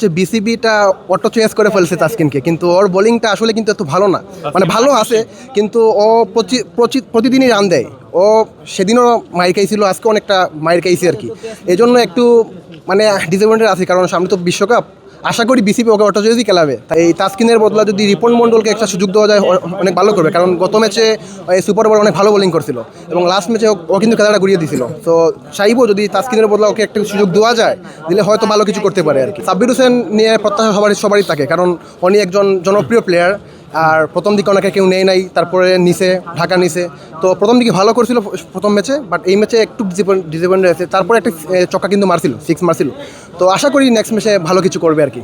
যে বিসিবিটা auto choice করে ফেলছে তাসকিনকে, কিন্তু ওর বোলিংটা আসলে কিন্তু এত ভালো না, মানে ভালো আছে কিন্তু ও প্রতিদিনই রান দেয়। ও সেদিনও মাইর খাইছিল, আজকে অনেকটা মাইর খাইছে আর কি। এই জন্য একটু মানে ডিসঅ্যাপয়েন্টেড আছে, কারণ সামনে তো বিশ্বকাপ। আশা করি বিসিবি ওকে অটো চয়েসই খেলাবে। তাই এই তাসকিনের বদলা যদি রিপন মণ্ডলকে একটা সুযোগ দেওয়া যায় অনেক ভালো করবে, কারণ গত ম্যাচে সুপার ওভার অনেক ভালো বোলিং করছিল এবং লাস্ট ম্যাচে ও কিন্তু খেলাটা ঘুরিয়ে দিছিল। তো চাইবো যদি তাসকিনের বদলা ওকে একটা সুযোগ দেওয়া যায়, দিলে হয়তো ভালো কিছু করতে পারে আর কি। সাব্বির হোসেন নিয়ে প্রত্যাশা সবারই থাকে, কারণ উনি একজন জনপ্রিয় প্লেয়ার। আর প্রথম দিকে ওনাকে কেউ নেয় নাই, তারপরে নিচে ঢাকা নিচে। তো প্রথম দিকে ভালো করছিল প্রথম ম্যাচে, বাট এই ম্যাচে একটু ডিসঅ্যাপয়েন্টেড আছে। তারপরে একটা চক্কা কিন্তু মারছিল, 6 মারছিল। তো আশা করি নেক্সট ম্যাচে ভালো কিছু করবে আর কি।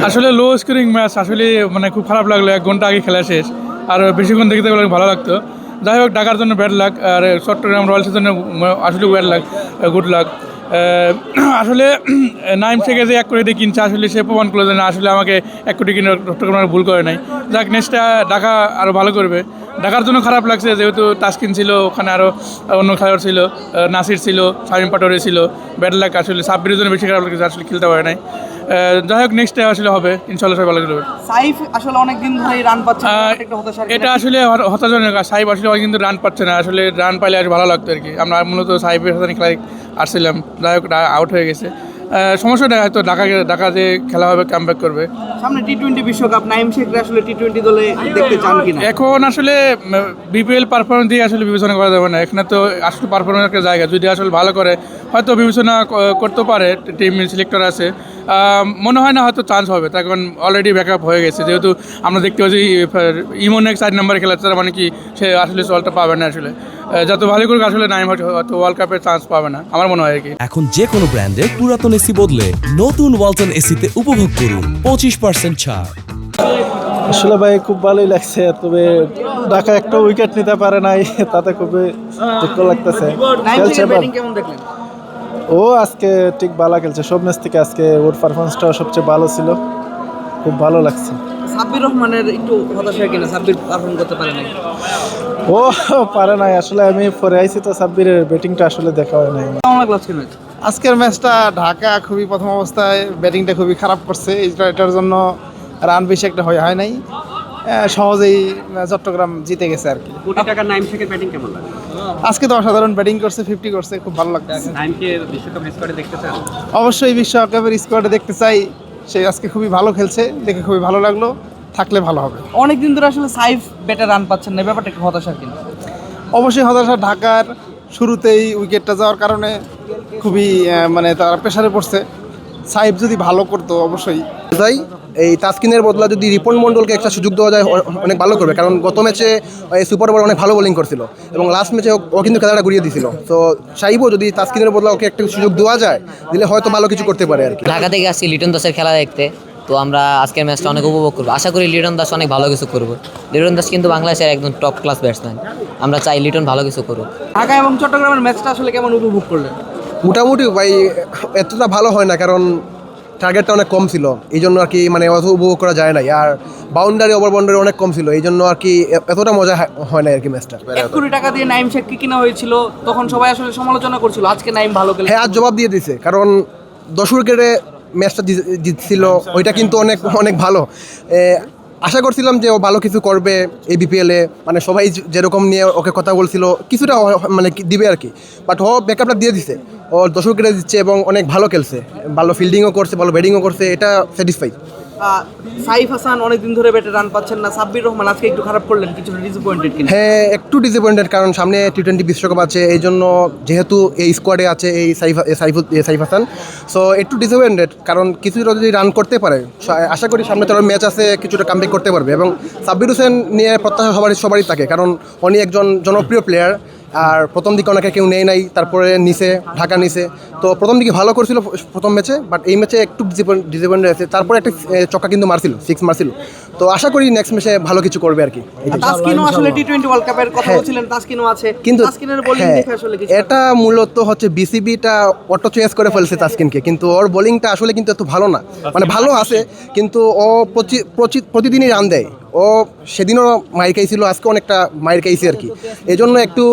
আসলে লো স্কোরিং ম্যাচ, আসলে মানে খুব খারাপ লাগলো। 1 ঘন্টা আগে খেলা শেষ, আর বেশিক্ষণ দেখতে গেলে ভালো লাগতো। যাই হোক, ঢাকার জন্য ব্যাড লাক, আর চট্টগ্রাম রয়্যালসের জন্য আসলে ব্যাড লাক, গুড লাক। আসলে নাইম শেখে যে 1 কোটি দিয়ে কিনছে, আসলে সে প্রমাণ করলো যে না, আসলে আমাকে 1 কোটি কিনে চট্টগ্রামের ভুল করে নাই। যাক, নেক্সটটা ঢাকা আরও ভালো করবে। ঢাকার জন্য খারাপ লাগছে, যেহেতু তাসকিন ছিল, ওখানে আরও অন্য খেলোয়াড় ছিল, নাসির ছিল, শামীম পাটোয়ারি ছিল। ব্যাড লাক, আসলে সাব্বিরের জন্য বেশি খারাপ লাগছে, আসলে খেলতে পারে নাই। যাই হোক, নেক্সটে আসলে হবে ইনশাল্লাহ, সবাই ভালো খেলবে। সাইফ আসলে অনেক দিন ধরে রান পাচ্ছে না, এটা আসলে হতাশাজনক। সাইফ আসলে অনেক কিন্তু রান পাচ্ছে না, আসলে রান পাইলে আর ভালো লাগতো আর কি। আমরা মূলত সাইফের সাথে খেলায় আসছিলাম, যাই হোক আউট হয়ে গেছে। সমস্যা নেই, হয়তো ঢাকা যে খেলা হবে, কামব্যাক করবে। সামনে টি-20 বিশ্বকাপ, নাইম শেখরা আসলে টি-20 দলে দেখতে চান কিনা? এখন আসলে বিপিএল পারফরমেন্স দিয়ে আসলে বিবেচনা করা যাবে না। এখানে তো আসলে পারফরমেন্স একটা জায়গা, যদি আসলে ভালো করে হয়তো বিবেচনা করতে পারে। টিম সিলেক্টর আছে, মনে হয় না হয়তো চান্স হবে। তার কারণ অলরেডি ব্যাকআপ হয়ে গেছে, যেহেতু আমরা দেখতে পাচ্ছি ইমন 4 নম্বরে খেলা, তার মানে কি সে আসলে চলটা পাবে না। আসলে যত ভালো করুক, আসলে নাইম হয়তো ওয়ার্ল্ড কাপের চান্স পাবে না, আমার মনে হয় আর কি। এখন যে কোনো ব্র্যান্ডের পুরাতন এসি বদলে নতুন ওয়ালটন এসিতে উপভোগ করুন 25% ছাড়। আসলে ভাই খুব ভালোই লাগছে, তবে ঢাকা একটা উইকেট নিতে পারে নাই, তাতে খুবই দুঃখ লাগতেছে। নাইম খেলছে শেখের ভালো। ব্যাটিং কেমন দেখলেন? ও আজকে ঠিক ভালো খেলছে, সব ম্যাচ থেকে আজকে ওর পারফরমেন্সটা সবচেয়ে ভালো ছিল, খুব ভালো লাগছে। সাব্বির রহমানের একটু হতাশা কিনা, সাব্বির পারফর্ম করতে পারে নাই? ও পারে নাই, আসলে আমি পরে আইছি তো সাব্বিরের ব্যাটিংটা আসলে দেখা হয় নাই। কেমন লাগলো আজকের ম্যাচ? আজকের ম্যাচটা ঢাকা খুবই প্রথম অবস্থায় ব্যাটিংটা খুবই খারাপ করছে, এটার জন্য রান বেশি একটা হয় নাই। সহজেই চট্টগ্রাম জিতে গেছে আর কি। কোটি টাকার নাইম শেখের ব্যাটিং কেমন লাগে? আজকে তো অসাধারণ ব্যাটিং করছে, 50 করছে, খুব ভালো লাগছে। নাইমকে বিশ্বকাপ স্কোয়াডে দেখতে চান? অবশ্যই বিশ্বকাপের স্কোয়াডে দেখতে চাই, সে আজকে খুবই ভালো খেলছে, দেখে খুবই ভালো লাগলো, থাকলে ভালো হবে। অনেকদিন ধরে আসলে সাইফ ব্যাটে রান পাচ্ছেন না, ব্যাপারটা একটু হতাশা কিনা? অবশ্যই হতাশা, ঢাকার শুরুতেই উইকেটটা যাওয়ার কারণে খুবই মানে তারা প্রেশারে পড়ছে। সাইফ যদি ভালো করতো অবশ্যই। তাই এই তাসকিনের বদলা যদি রিপন মণ্ডলকে একটা সুযোগ দেওয়া যায় অনেক ভালো করবে, কারণ গত ম্যাচে সুপার ওভার অনেক ভালো বোলিং করছিল এবং লাস্ট ম্যাচে ও কিন্তু খেলাটা ঘুরিয়ে দিছিল। তো চাইবো যদি তাসকিনের বদলা ওকে একটা সুযোগ দেওয়া যায়, দিলে হয়তো ভালো কিছু করতে পারে আর কি। ঢাকা থেকে আসছি লিটন দাসের খেলা দেখতে, তো আমরা আজকের ম্যাচটা অনেক উপভোগ করবো। আশা করি লিটন দাস অনেক ভালো কিছু করবো। লিটন দাস কিন্তু বাংলাদেশের একদম টপ ক্লাস ব্যাটসম্যান, আমরা চাই লিটন ভালো কিছু করুক। ঢাকা এবং চট্টগ্রামের ম্যাচটা আসলে কেমন উপভোগ করলেন? মোটামুটি ভাই এতটা ভালো হয় না, কারণ টার্গেটটা অনেক কম ছিল, এই জন্য আর কি মানে অত উপভোগ করা যায় নাই। আর বাউন্ডারি ওভার বাউন্ডারি অনেক কম ছিল, এই জন্য আর কি এতটা মজা হয় না আর কি ম্যাচটা। 1 কোটি টাকা দিয়ে নাইম শেখকে কিনা হয়েছিল, তখন সবাই আসলে সমালোচনা করছিল। আজকে নাইম ভালো খেলে হ্যাঁ, আজ জবাব দিয়ে দিছে, কারণ 10 উইকেটে ম্যাচটা জিতছিল, ওইটা কিন্তু অনেক অনেক ভালো। আশা করছিলাম যে ও ভালো কিছু করবে এই বিপিএলে, মানে সবাই যেরকম নিয়ে ওকে কথা বলছিল কিছুটা মানে দিবে আর কি। বাট ও ব্যাকআপটা দিয়ে দিছে, ও 10 উইকেটে দিচ্ছে এবং অনেক ভালো খেলছে, ভালো ফিল্ডিংও করছে, ভালো ব্যাটিংও করছে, এটা স্যাটিসফাই। সাইফ হাসান অনেকদিন ধরে ব্যাটে রান পাচ্ছেন না, সাব্বির রহমান আজকে একটু খারাপ করলেন, কিছুটা ডিসঅ্যাপয়েন্টেড কিনা? হ্যাঁ, একটু ডিসঅ্যাপয়েন্টেড, কারণ সামনে টি-20 বিশ্বকাপ আছে, এই জন্য যেহেতু এই স্কোয়াডে আছে এই সাইফ হাসান, সো একটু ডিসঅ্যাপয়েন্টেড, কারণ কিছুটা যদি রান করতে পারে আশা করি সামনে তোর ম্যাচ আছে, কিছুটা কামব্যাক করতে পারবে। এবং সাব্বির হোসেন নিয়ে প্রত্যাশা সবারই থাকে, কারণ উনি একজন জনপ্রিয় প্লেয়ার। আর প্রথম দিকে ওনাকে কেউ নেয় নাই, তারপরে নিচে ঢাকা নিচে। তো প্রথম দিকে ভালো করছিল প্রথম ম্যাচে, বাট এই ম্যাচে একটু ডিসঅ্যাপয়েন্টেড আছে। তারপরে একটা চক্কা কিন্তু মারছিল, 6 মারছিল। তো আশা করি নেক্সট ম্যাচে ভালো কিছু করবে আর কি। তাসকিনও আসলে টি-20 ওয়ার্ল্ড কাপের কথা বলছিলেন, তাসকিনও আছে, কিন্তু তাসকিনের বোলিং দেখে আসলে কিছু এটা মূলত হচ্ছে বিসিবিটা অটো চয়েস করে ফেলছে তাসকিনকে, কিন্তু ওর বোলিংটা আসলে কিন্তু এত ভালো না, মানে ভালো আছে কিন্তু ও প্রতিদিনই রান দেয়। ও সেদিনও মাইর খাইছিল, আজকে অনেকটা মাইর খাইছে আর কি। এই জন্য একটু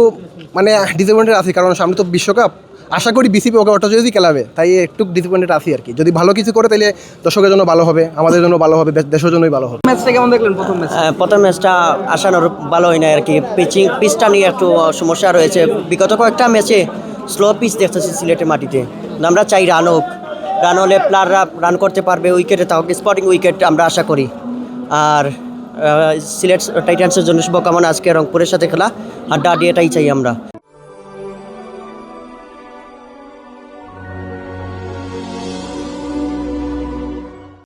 মানে ডিসঅ্যাপয়েন্টেড আছে, কারণ সামনে তো বিশ্বকাপ। আশা করি বিসিবি ওকে অটো যদি খেলাবে, তাই একটু ডিসঅ্যাপয়েন্টেড আছি আর কি। যদি ভালো কিছু করে তাহলে দর্শকের জন্য ভালো হবে, আমাদের জন্য ভালো হবে, দেশের জন্যই ভালো হবে। ম্যাচটা কেমন দেখলেন প্রথম ম্যাচ? প্রথম ম্যাচটা আশানুরূপ ভালো হয় না আর কি, পিচটা নিয়ে একটু সমস্যা রয়েছে। বিগত কয়েকটা ম্যাচে স্লো পিচ দেখতেছি সিলেটের মাটিতে। আমরা চাই রান হোক, রান হলে প্লেয়াররা রান করতে পারবে, উইকেটে থাকুক, স্পটিং উইকেট আমরা আশা করি। আর সিলেট টাইটান্সের জন্য শুভকামনা, আজকে রংপুরের সাথে খেলা আড্ডা এটাই চাই আমরা।